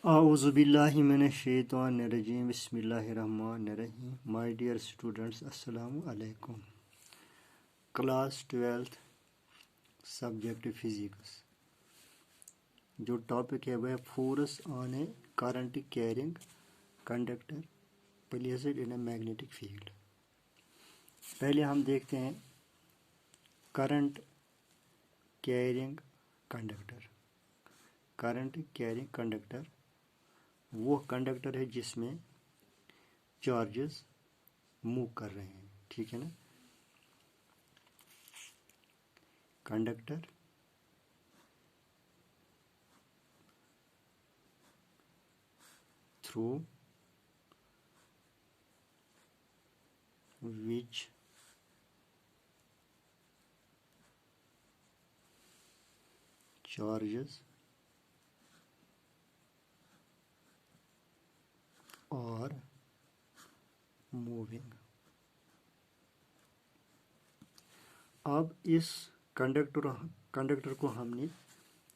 आऊज़ुबिल्लाहि मिनश्शैतानिर्रजीम बिस्मिल्लाहिर्रहमानिर्रहीम। My dear students, अस्सलामु अलैकुम। Class 12th subject physics. जो टॉपिक है वह force on A current carrying conductor placed in a magnetic field. पहले हम देखते हैं current carrying conductor. Current carrying conductor वो कंडक्टर है जिसमें चार्जेस मूव कर रहे हैं, ठीक है ना। Conductor through which charges are moving। अब इस कंडक्टर को हमने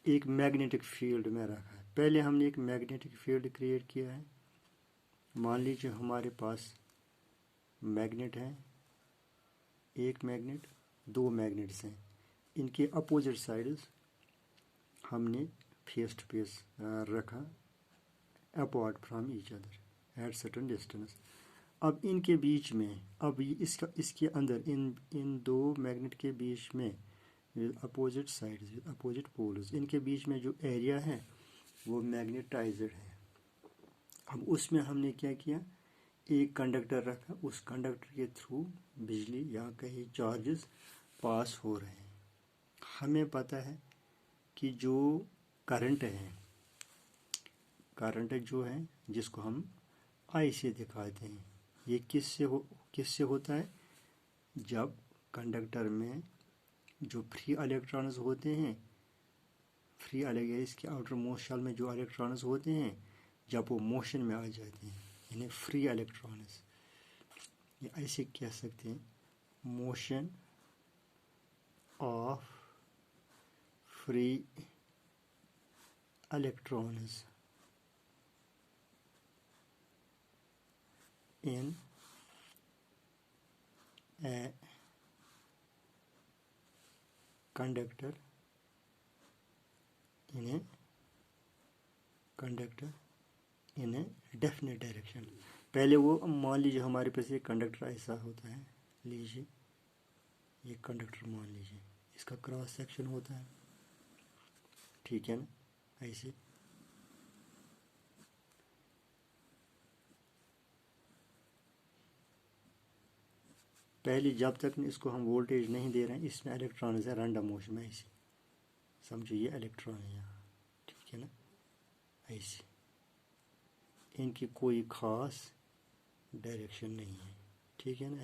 एक मैग्नेटिक फील्ड में रखा है। पहले हमने एक मैग्नेटिक फील्ड क्रिएट किया है। मान लीजिए हमारे पास मैग्नेट है, एक मैग्नेट, दो मैग्नेट्स हैं। इनके अपोजिट साइड्स हमने फेस टू फेस रखा, apart from each other at certain distance. अब इनके बीच में, अब इसके अंदर इन दो मैग्नेट के बीच में अपोजिट साइड्स, अपोजिट पोल्स, इनके बीच में जो एरिया है वो मैग्नेटाइज्ड है। अब उसमें हमने क्या किया, एक कंडक्टर रखा, उस कंडक्टर के थ्रू बिजली या कहीं चार्जेस पास हो रहे हैं। हमें पता है कि जो करंट जो है जिसको हम आई से दिखाते हैं, ये किससे होता है, जब कंडक्टर में जो फ्री इलेक्ट्रॉन्स होते हैं, इसके आउटर मोस्ट शेल में जो इलेक्ट्रॉन्स होते हैं, जब वो मोशन में आ जाते हैं, यानी फ्री इलेक्ट्रॉन्स, ये ऐसे कह सकते हैं, motion of free electrons in a conductor in a definite direction। पहले वो, मान लीजिए हमारे पास ये कंडक्टर ऐसा होता है, लीजिए ये कंडक्टर मान लीजिए, इसका क्रॉस सेक्शन होता है, ठीक है ना, ऐसे। पहले जब तक इसको हम वोल्टेज नहीं दे रहे हैं, इसमें इलेक्ट्रॉन है रैंडम मोशन में, ऐसे समझो ये इलेक्ट्रॉन है यहाँ, ठीक है ना, ऐसे। इनकी कोई ख़ास डायरेक्शन नहीं है, ठीक है ना,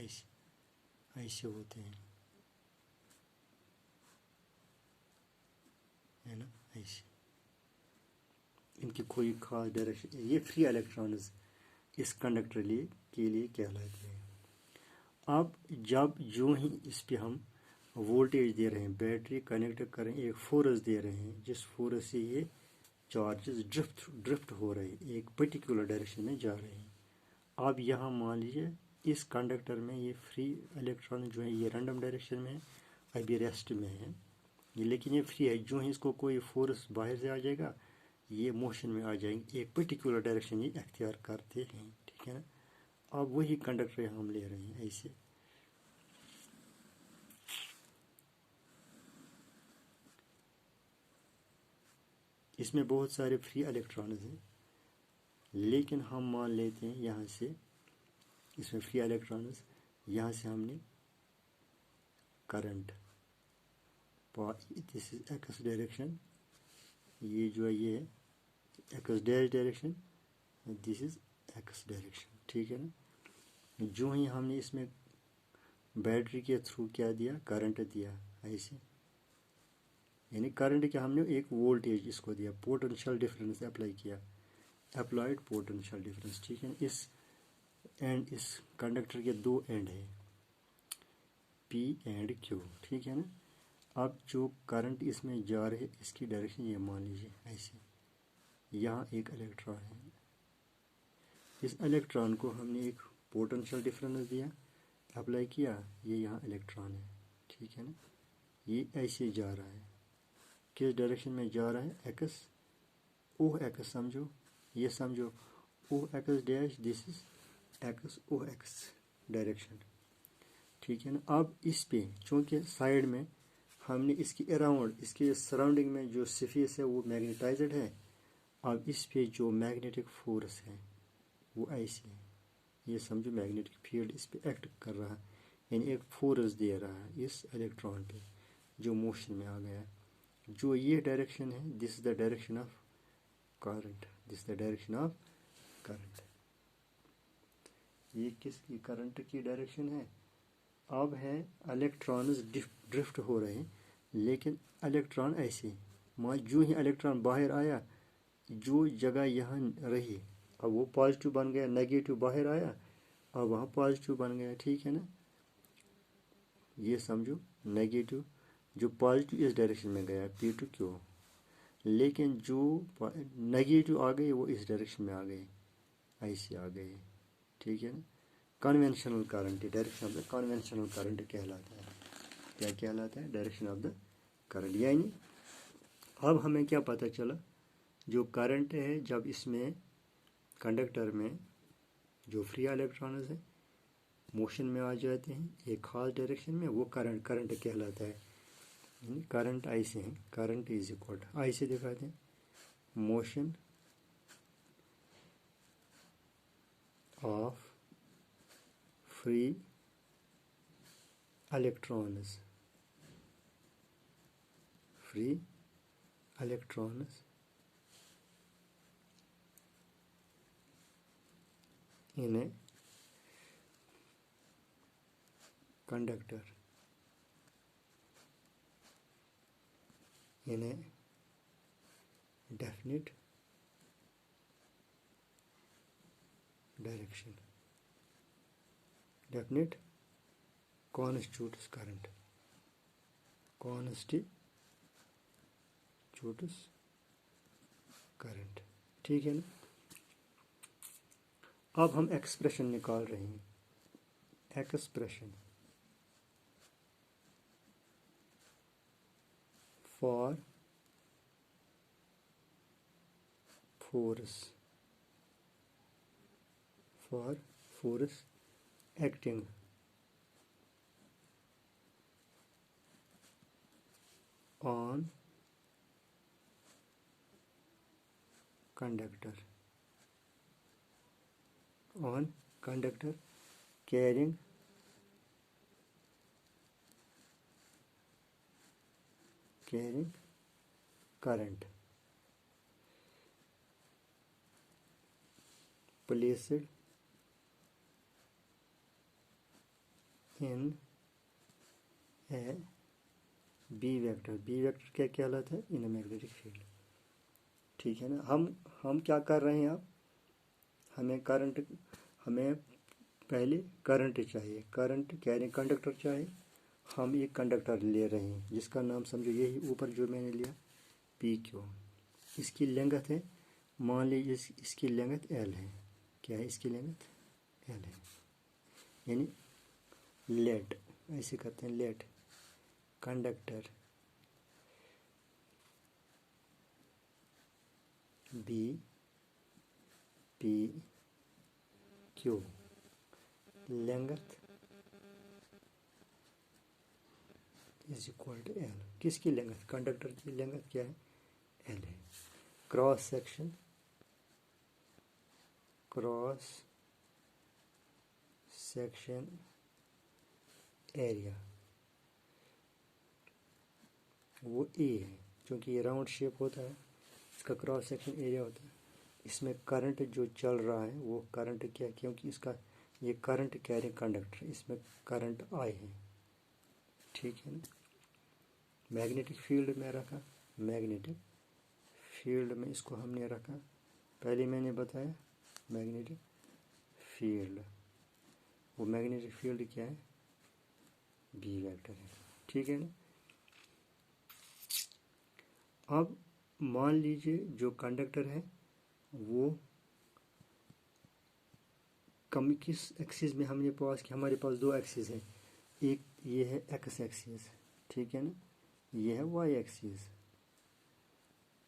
ऐसे होते हैं, है ना, ऐसे। इनकी कोई ख़ास डायरेक्शन, ये फ्री इलेक्ट्रॉन्स इस कंडक्टर के लिए कहलाते हैं। अब जो ही इस पे हम वोल्टेज दे रहे हैं, बैटरी कनेक्ट कर रहे हैं, एक फोर्स दे रहे हैं, जिस फोर्स से ये चार्जेस ड्रिफ्ट हो रहे हैं, एक पर्टिकुलर डायरेक्शन में जा रहे हैं। अब यहाँ मान लीजिए इस कंडक्टर में ये फ्री इलेक्ट्रॉन जो है ये रैंडम डायरेक्शन में है, अभी रेस्ट में है ये, लेकिन ये फ्री है। जो ही इसको कोई फोर्स बाहर से आ जाएगा, ये मोशन में आ जाएंगे, एक पर्टिकुलर डायरेक्शन ये अख्तियार करते हैं, ठीक है ना। अब वही कंडक्टर हम ले रहे हैं ऐसे। इसमें बहुत सारे फ्री इलेक्ट्रॉन्स हैं, लेकिन हम मान लेते हैं यहाँ से, इसमें फ्री इलेक्ट्रॉन्स, यहाँ से हमने current, this is x direction, ये जो है ये x dash direction, this is x direction, ठीक है ना। जो ही हमने इसमें बैटरी के थ्रू क्या दिया, करंट दिया ऐसे, यानी करंट क्या, हमने एक वोल्टेज इसको दिया, पोटेंशियल डिफरेंस अप्लाई किया, अप्लाइड पोटेंशियल डिफरेंस, ठीक है। इस कंडक्टर के दो एंड है, पी एंड क्यू, ठीक है ना। अब जो करंट इसमें जा रहे, इसकी डायरेक्शन ये मान लीजिए ऐसे, यहाँ एक इलेक्ट्रॉन है, इस इलेक्ट्रॉन को हमने एक पोटेंशियल डिफरेंस दिया, अप्लाई किया, ये यहाँ इलेक्ट्रॉन है, ठीक है ना। ये ऐसे जा रहा है, किस डायरेक्शन में जा रहा है, एक्स, ओ एक्स समझो, ये समझो O X dash, this is X O X direction, ठीक है ना। अब इस पे चूँकि साइड में हमने इसके अराउंड, इसके सराउंडिंग में जो सरफेस है वो मैग्नेटाइज्ड है, अब इस पे जो मैग्नेटिक फोर्स है वो ऐसी है, ये समझो मैग्नेटिक फील्ड इस पे एक्ट कर रहा है, यानी एक फोर्स दे रहा है इस इलेक्ट्रॉन पे जो मोशन में आ गया। जो ये डायरेक्शन है, this is the direction of current, this is the direction of current, ये किसकी, करंट की डायरेक्शन है। अब है इलेक्ट्रॉन्स ड्रिफ्ट हो रहे हैं, लेकिन इलेक्ट्रॉन ऐसे, मान जो ही इलेक्ट्रॉन बाहर आया, जो जगह यहाँ रही, अब वो पॉजिटिव बन गया, नेगेटिव बाहर आया, अब वहाँ पॉजिटिव बन गया, ठीक है ना। ये समझो नेगेटिव, जो पॉजिटिव इस डायरेक्शन में गया पी टू क्यू, लेकिन जो नेगेटिव आ गए वो इस डायरेक्शन में आ गए, ऐसे आ गए, ठीक है ना। Conventional current, direction of the conventional current कहलाता है, क्या कहलाता है, डायरेक्शन ऑफ द करंट। यानी अब हमें क्या पता चला, जो करंट है जब इसमें कंडक्टर में जो फ्री इलेक्ट्रॉन्स है मोशन में आ जाते हैं एक खास डायरेक्शन में, वो करंट कहलाता है। करंट ऐसे हैं, करंट इज इक्वल ऐसे दिखाते हैं, motion of free electrons, free electrons in a conductor in a definite direction, definite constitutes current, constitutes current, ठीक है ना। अब हम एक्सप्रेशन निकाल रहे हैं, expression for force acting on conductor, on conductor carrying current placed in a B vector, B vector क्या कहलाता है, इन मैग्नेटिक फील्ड, ठीक है ना। हम क्या कर रहे हैं, अब हमें पहले करंट चाहिए, करंट कैरिंग कंडक्टर चाहिए, हम एक कंडक्टर ले रहे हैं जिसका नाम समझो यही ऊपर जो मैंने लिया पी क्यू, इसकी लेंथ है, मान लीजिए इसकी लेंथ एल है, क्या है इसकी लेंथ एल है, यानी लेट, ऐसे करते हैं, let conductor be P Q, length is equal to L, किसकी लेंथ, कंडक्टर की लेंथ क्या है, एल है। क्रॉस सेक्शन एरिया वो ए है, क्योंकि ये राउंड शेप होता है, इसका क्रॉस सेक्शन एरिया होता है। इसमें करंट जो चल रहा है वो करंट क्या, क्योंकि इसका ये करंट कैरिंग कंडक्टर, इसमें करंट आए हैं, ठीक है ना। मैग्नेटिक फील्ड में रखा, मैग्नेटिक फील्ड में इसको हमने रखा, पहले मैंने बताया मैग्नेटिक फील्ड, वो मैग्नेटिक फील्ड क्या है, बी वेक्टर है, ठीक है ना। अब मान लीजिए जो कंडक्टर है वो कम किस एक्सिस में हमने पास कि हमारे पास दो एक्सिस हैं, एक ये है एक्स एक्सिस, ठीक है ना, ये है वाई एक्सिस,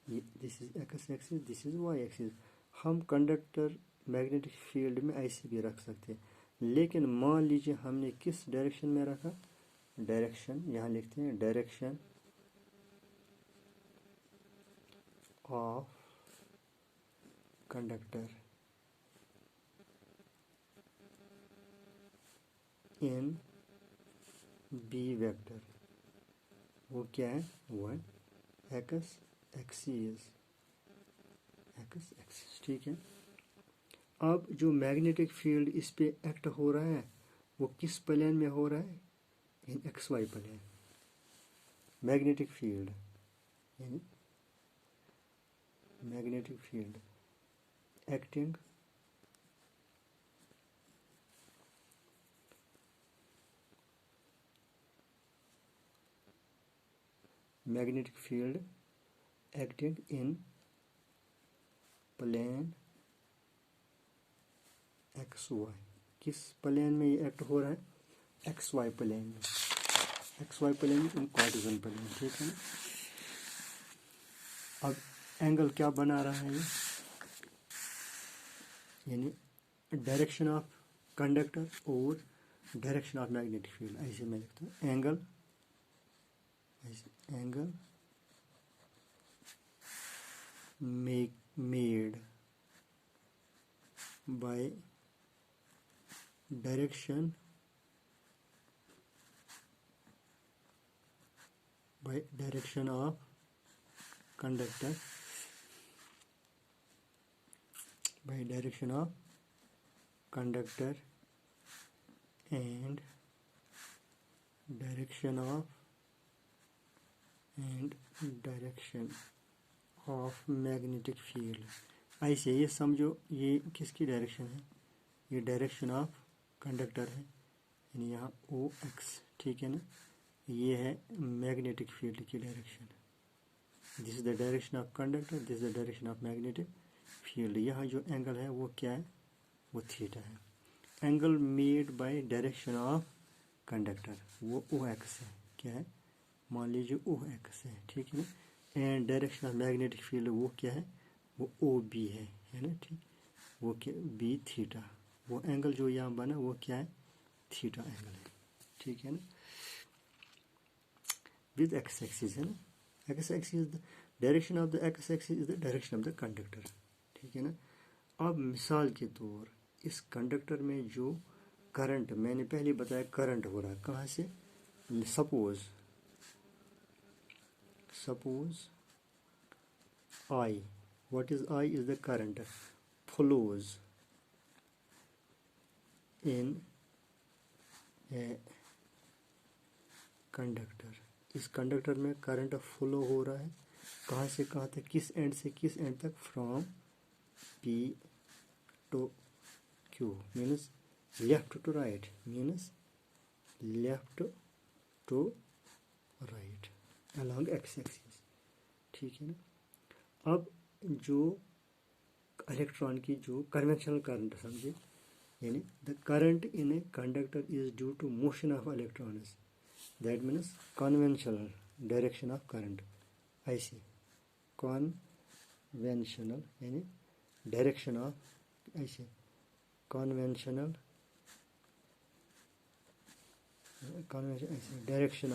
ये this is X axis, this is Y axis. हम कंडक्टर मैग्नेटिक फील्ड में ऐसे भी रख सकते हैं, लेकिन मान लीजिए हमने किस डायरेक्शन में रखा, डायरेक्शन यहाँ लिखते हैं, direction of conductor in B vector, वो क्या है, वो है एक्स एक्सिस, एक्स एक्सिस, ठीक है। अब जो मैग्नेटिक फील्ड इस पे एक्ट हो रहा है वो किस प्लेन में हो रहा है, in X Y plane. Magnetic field यानी magnetic field acting magnetic field acting in plane X Y, किस प्लेन में ये एक्ट हो रहा है, एक्स वाई प्लेन में, एक्स वाई प्लेन में इन कार्टेशियन प्लेन, ठीक है ना। अब एंगल क्या बना रहा है ये, यानी डायरेक्शन ऑफ कंडक्टर और डायरेक्शन ऑफ मैग्नेटिक फील्ड, ऐसे मैं लिखता हूँ एंगल, ऐसे angle made by direction of conductor, by direction of conductor and direction of magnetic field। ऐसे ये समझो ये किसकी डायरेक्शन है, ये डायरेक्शन ऑफ कंडक्टर है, यानी यहाँ ओ एक्स, ठीक है ना, ये है मैग्नेटिक फील्ड की direction, this is the direction of conductor, this is the direction of magnetic field. यहाँ जो एंगल है वो क्या है, वो थीटा है। Angle made by direction of conductor वो ओ एक्स है, क्या है, मान लीजिए ओ एक्स है, ठीक है ना। And direction of magnetic field वो क्या है, वो ओ बी है ना, ठीक, वो क्या बी थीटा, वो एंगल जो यहाँ बना वो क्या है, थीटा एंगल है, ठीक है ना, विद एक्स एक्सिस है ना, x axis the direction of the x axis is the direction of the conductor, ठीक है ना। अब मिसाल के तौर इस कंडक्टर में जो करंट मैंने पहले बताया करंट हो रहा है कहाँ से, suppose I, what is I is the current flows in a conductor, इस कंडक्टर में करंट फ्लो हो रहा है कहाँ से कहाँ तक, किस एंड से किस एंड तक, from P to Q, means left to right, means left to right along X axis, ठीक है ना। अब जो इलेक्ट्रॉन की जो कन्वेंशनल करंट समझे, यानी the current in a conductor is due to motion of electrons, that means conventional direction of current, ऐसे कन्वेंशनल यानी डायरेक्शन ऑफ, ऐसे कन्वेंशनल ऐसे डायरेक्शन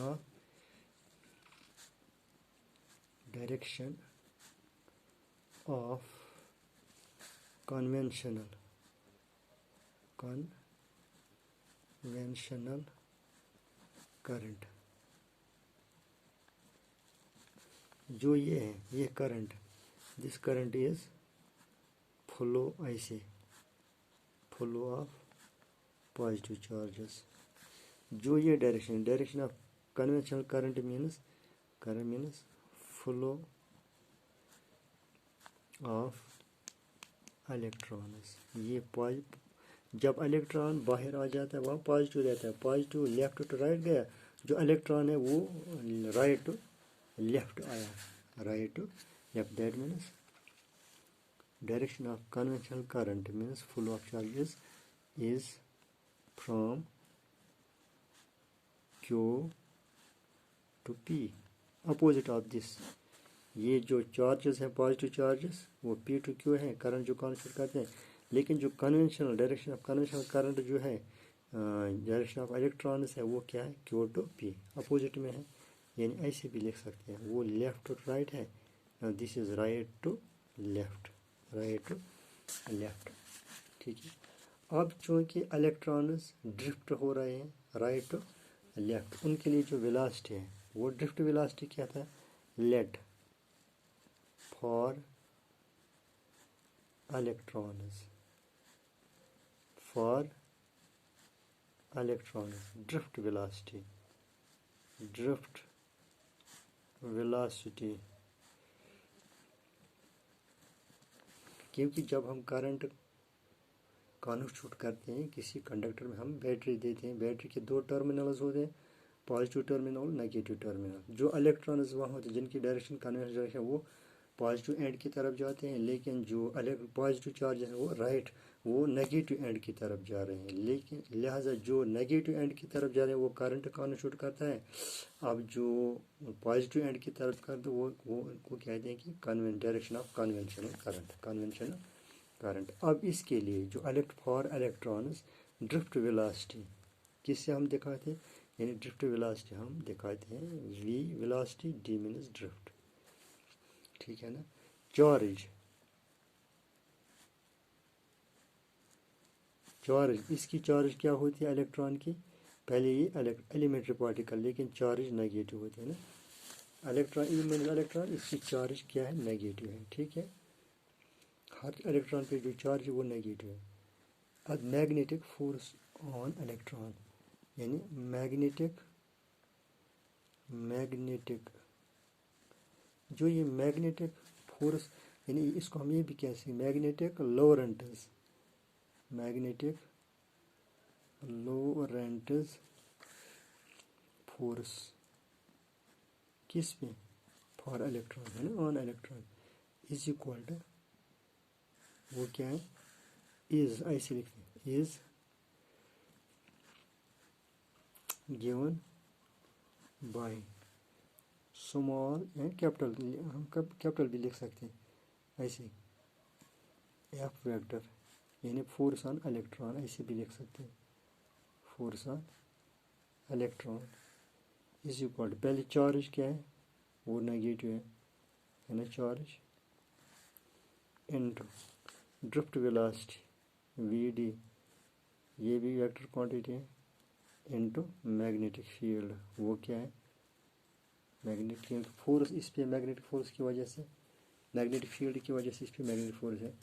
ऑफ कन्वेंशनल करंट, जो ये है ये current, this current is flow, ऐसे फ्लो ऑफ पॉजिटिव चार्जेस, जो ये direction of conventional current means flow of electrons, ये जब इलेक्ट्रॉन बाहर आ जाता है वहाँ पॉजिटिव रहता है, पॉजिटिव लेफ्ट टू राइट गया, जो इलेक्ट्रॉन है वो राइट टू लेफ्ट आया, right to left, that means direction of conventional current means flow of charges is from Q to P, opposite of this. ये जो चार्जेस हैं पॉजिटिव चार्जेस वो P to Q है, current जो convert करते हैं, लेकिन जो conventional direction of conventional current जो है डायरेक्शन ऑफ इलेक्ट्रॉन्स है वो क्या है Q टू P, अपोजिट में है। यानी ऐसे भी लिख सकते हैं, वो लेफ्ट टू राइट है, this is right to left, right to left. ठीक है, अब चूँकि इलेक्ट्रॉन्स ड्रिफ्ट हो रहे हैं राइट टू लेफ्ट, उनके लिए जो वेलोसिटी है वो ड्रिफ्ट वेलोसिटी क्या था, let for electrons, for electrons drift velocity, drift velocity. क्योंकि जब हम करंट कॉन्स्टिट्यूट करते हैं किसी कंडक्टर में, हम बैटरी देते हैं, बैटरी के दो टर्मिनल्स होते हैं, पॉजिटिव टर्मिनल नेगेटिव टर्मिनल। जो इलेक्ट्रॉन्स वहाँ होते हैं जिनकी डायरेक्शन कन्वेंशनल डायरेक्शन वो पॉजिटिव एंड की तरफ जाते हैं, लेकिन जो पॉजिटिव चार्ज है वो राइट, वो नेगेटिव एंड की तरफ जा रहे हैं, लेकिन लिहाजा जो नेगेटिव एंड की तरफ जा रहे हैं वो करंट कॉन्स्टिट्यूट करता है। अब जो पॉजिटिव एंड की तरफ करते वो कहते हैं कि direction of conventional current, conventional current. अब इसके लिए जो फॉर इलेक्ट्रॉन्स ड्रिफ्ट वेलोसिटी किससे हम दिखाते हैं, यानी ड्रिफ्ट वेलोसिटी हम दिखाते हैं v velocity, d means drift. ठीक है ना। चार्ज, चार्ज इसकी चार्ज क्या होती है इलेक्ट्रॉन की, पहले ये एलिमेंट्री पार्टिकल, लेकिन चार्ज नेगेटिव होती है ना। इलेक्ट्रॉन इसकी चार्ज क्या है, नेगेटिव है। ठीक है, हर इलेक्ट्रॉन पे जो चार्ज है वो नेगेटिव है। अब मैग्नेटिक फोर्स ऑन इलेक्ट्रॉन, यानी मैग्नेटिक जो ये मैग्नेटिक फोर्स, यानी इसको हम ये भी कह सकते हैं magnetic Lorentz, magnetic Lorentz force किस में, फॉर इलेक्ट्रॉन है ना, on electron is equal to, वो क्या है, इज, ऐसे लिखते हैं, is given by small and capital, हम कैपिटल भी लिख सकते हैं ऐसे, एफ वेक्टर, यानी फोर्स ऑन इलेक्ट्रॉन, ऐसे भी लिख सकते हैं, force on electron is equal to, पहले चार्ज क्या है वो नेगेटिव है ना, charge into drift velocity we D, ये भी वेक्टर क्वांटिटी है, इनटू मैग्नेटिक फील्ड, वो क्या है मैग्नेटिक फील्ड फोर्स, इस पे मैग्नेटिक फोर्स की वजह से, मैग्नेटिक फील्ड की वजह से इस पे मैग्नेटिक फोर्स है।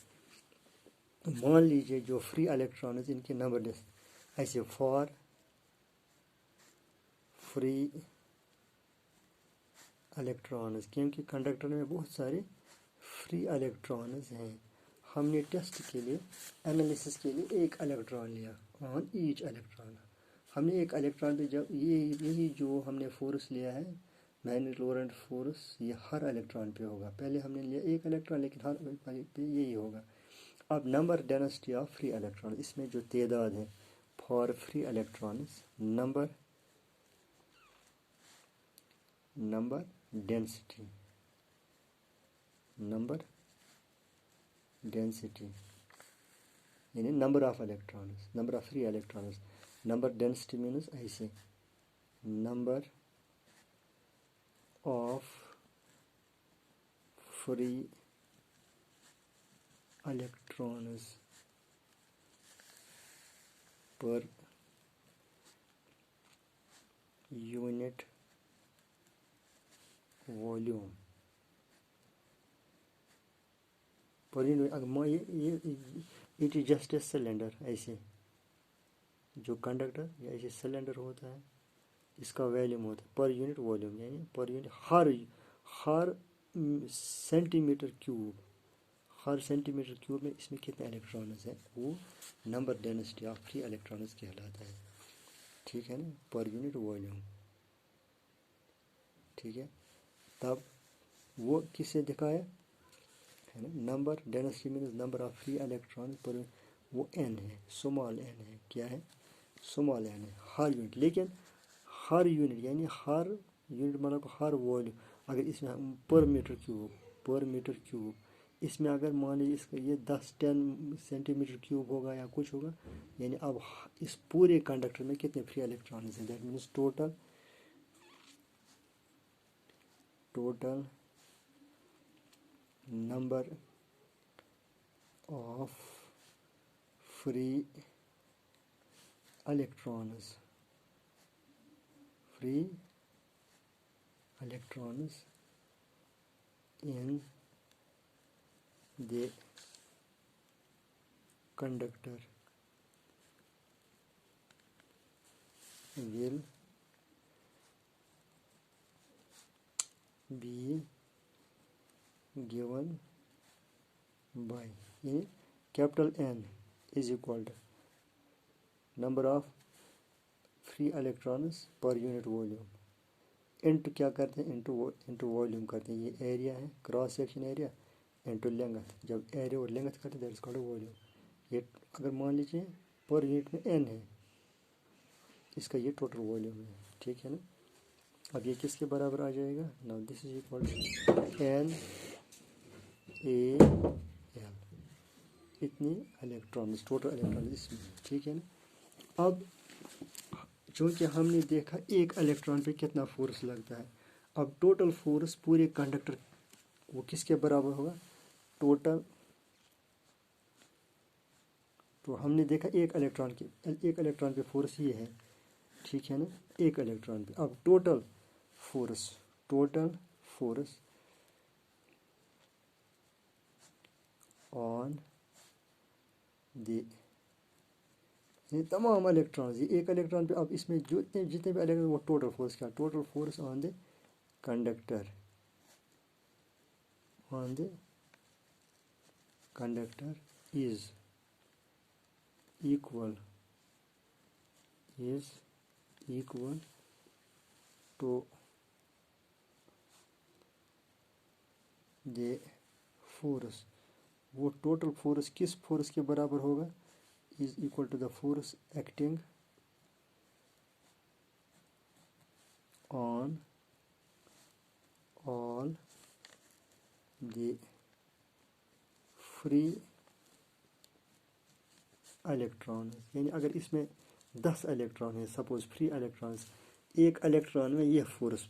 मान लीजिए जो फ्री इलेक्ट्रॉन है इनके नंबर ऐसे, फॉर फ्री इलेक्ट्रॉन्स, क्योंकि कंडक्टर में बहुत सारे फ्री इलेक्ट्रॉन्स हैं, हमने टेस्ट के लिए, एनालिसिस के लिए एक इलेक्ट्रॉन लिया ऑन ईच इलेक्ट्रॉन। हमने एक इलेक्ट्रॉन पे जब यही जो हमने फोर्स लिया है मैग्नेटिक लोरेंट फोर्स, ये हर इलेक्ट्रॉन पे होगा। पहले हमने लिया एक इलेक्ट्रॉन, लेकिन हर पे यही होगा। अब number density of free electron, इसमें जो तादाद है for free electrons, number density, number density यानी number of electrons, number of free electrons, number density means ऐसे, number of free electrons per unit volume, पर ये it is just a cylinder, ऐसे जो कंडक्टर या ऐसे सिलेंडर होता है इसका वॉल्यूम होता है पर यूनिट वॉल्यूम, यानी पर यूनिट हर सेंटीमीटर क्यूब, हर सेंटीमीटर क्यूब में इसमें कितने इलेक्ट्रॉन्स हैं, वो number density of free electrons कहलाता है। ठीक है ना, पर यूनिट वॉल्यूम। ठीक है, तब वो किससे दिखाया है ना। Number density means number of free electron पर, वो n है, स्मॉल n है, क्या है, स्मॉल n है हर यूनिट। लेकिन हर यूनिट यानी हर यूनिट मतलब हर वॉल्यूम, अगर इसमें हम पर मीटर क्यूब इसमें अगर मान लीजिए इसका ये 10 सेंटीमीटर क्यूब होगा या कुछ होगा, यानी अब इस पूरे कंडक्टर में कितने फ्री इलेक्ट्रॉन हैं, that means total number of free electrons in the conductor will be given by capital N is equal to number of free electrons per unit volume into क्या करते हैं, इंटू वॉल्यूम करते हैं। ये area है, cross section area into length. जब area और length करते हैं दैट इज कॉल्ड वॉल्यूम। ये अगर मान लीजिए पर यूनिट में n है, इसका ये टोटल वॉल्यूम है, ठीक है ना। अब ये किसके बराबर आ जाएगा, now this is equal to NaL, इतनी इलेक्ट्रॉन टोटल इलेक्ट्रॉन इसमें, ठीक है ना। अब चूँकि हमने देखा एक इलेक्ट्रॉन पे कितना फोर्स लगता है, अब टोटल फोर्स पूरे कंडक्टर वो किसके बराबर होगा, टोटल, तो हमने देखा एक इलेक्ट्रॉन पे फोर्स ये है, ठीक है ना, एक इलेक्ट्रॉन पे। अब टोटल फोर्स ऑन द, ये तमाम इलेक्ट्रॉन्स, ये एक इलेक्ट्रॉन पे, अब इसमें जितने भी इलेक्ट्रॉन, वो टोटल फोर्स क्या, total force on the conductor is equal to the force, वो टोटल फोर्स किस फोर्स के बराबर होगा, is equal to the force acting on all the free electron. यानी अगर इसमें 10 इलेक्ट्रॉन है, सपोज फ्री इलेक्ट्रॉन्स, एक इलेक्ट्रॉन में ये फोर्स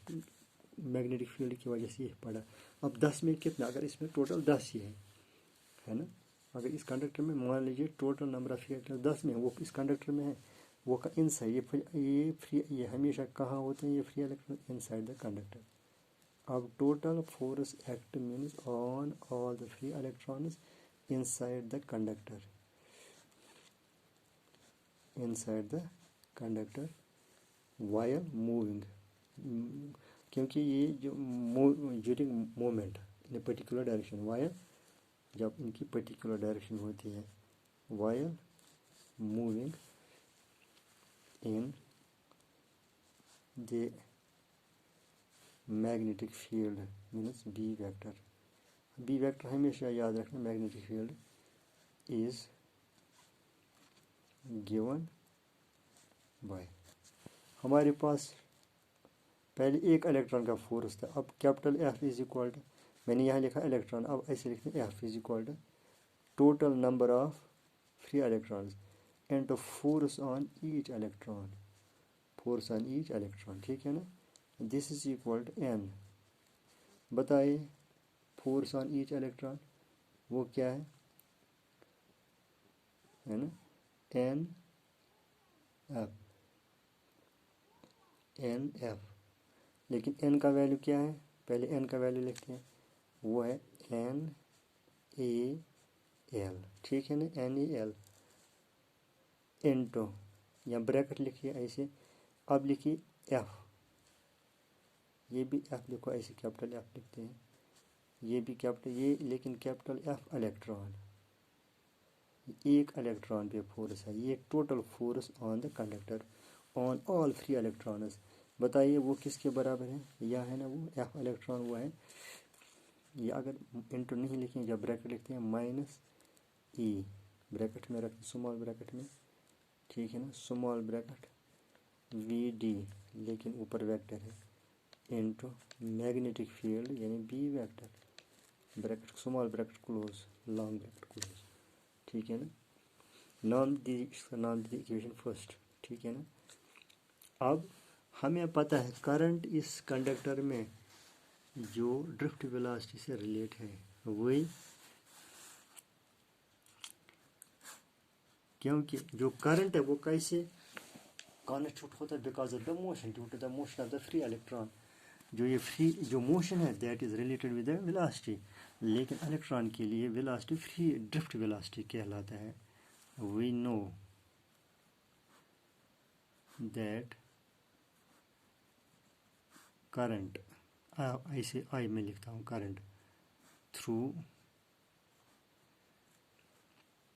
मैग्नेटिक फील्ड की वजह से ये पड़ा, अब 10 में कितना, अगर इसमें टोटल 10 ही है ना। अगर इस कंडक्टर में मान लीजिए टोटल नंबर ऑफ इलेक्ट्रॉन 10 में, वो इस कंडक्टर में है, वो का इनसाइड ये हमेशा कहाँ होते हैं, ये free electron inside the conductor. अब total force act means on all the free electrons inside the conductor wire moving, क्योंकि ये जो during movement in particular direction, wire जब इनकी पर्टिकुलर डायरेक्शन होती है, wire moving in the magnetic field means B vector हमेशा याद रखना, magnetic field is given by, हमारे पास पहले एक इलेक्ट्रॉन का फोर्स था, अब capital F is equal to, मैंने यहाँ लिखा इलेक्ट्रॉन, अब ऐसे लिखते हैं F is equal to total number of free electrons into force on each electron, ठीक है ना। This is equal to N, बताइए फोर्स ऑन ईच इलेक्ट्रॉन वो क्या है ना, NF, लेकिन N का वैल्यू क्या है, पहले N का वैल्यू लिखते हैं, वो है NaL, ठीक है ना, NaL इंटू, या ब्रैकेट लिखिए ऐसे, अब लिखिए F, ये भी F लिखो ऐसे, कैपिटल F लिखते हैं, ये भी कैपिटल, ये लेकिन कैपिटल F इलेक्ट्रॉन, एक इलेक्ट्रॉन पे फोर्स है, ये total force on the conductor on all free electrons, बताइए वो किसके बराबर है, यह है ना वो F इलेक्ट्रॉन, वो है ये अगर इंटू नहीं लिखेंगे, जब ब्रैकेट लिखते हैं माइनस ई, ब्रैकेट में रखते स्मॉल ब्रैकेट में, ठीक है ना, स्मॉल ब्रैकेट वी डी, लेकिन ऊपर वेक्टर है, इंटू मैग्नेटिक फील्ड यानी B vector, bracket small bracket close, long bracket close, ठीक है ना। इसका नाम दीजिए इक्वेशन फर्स्ट, ठीक है ना। अब हमें पता है करंट इस कंडक्टर में जो ड्रिफ्ट वेलोसिटी से रिलेट है वही, क्योंकि जो करंट है वो कैसे कॉन्स्टिट्यूट होता है, because of the motion, due to the motion of the free electron. जो ये फ्री जो मोशन है that is related with the velocity, लेकिन इलेक्ट्रॉन के लिए वेलोसिटी फ्री ड्रिफ्ट वेलोसिटी कहलाता है। वी नो दैट करंट, ऐसे आई में लिखता हूँ, करंट थ्रू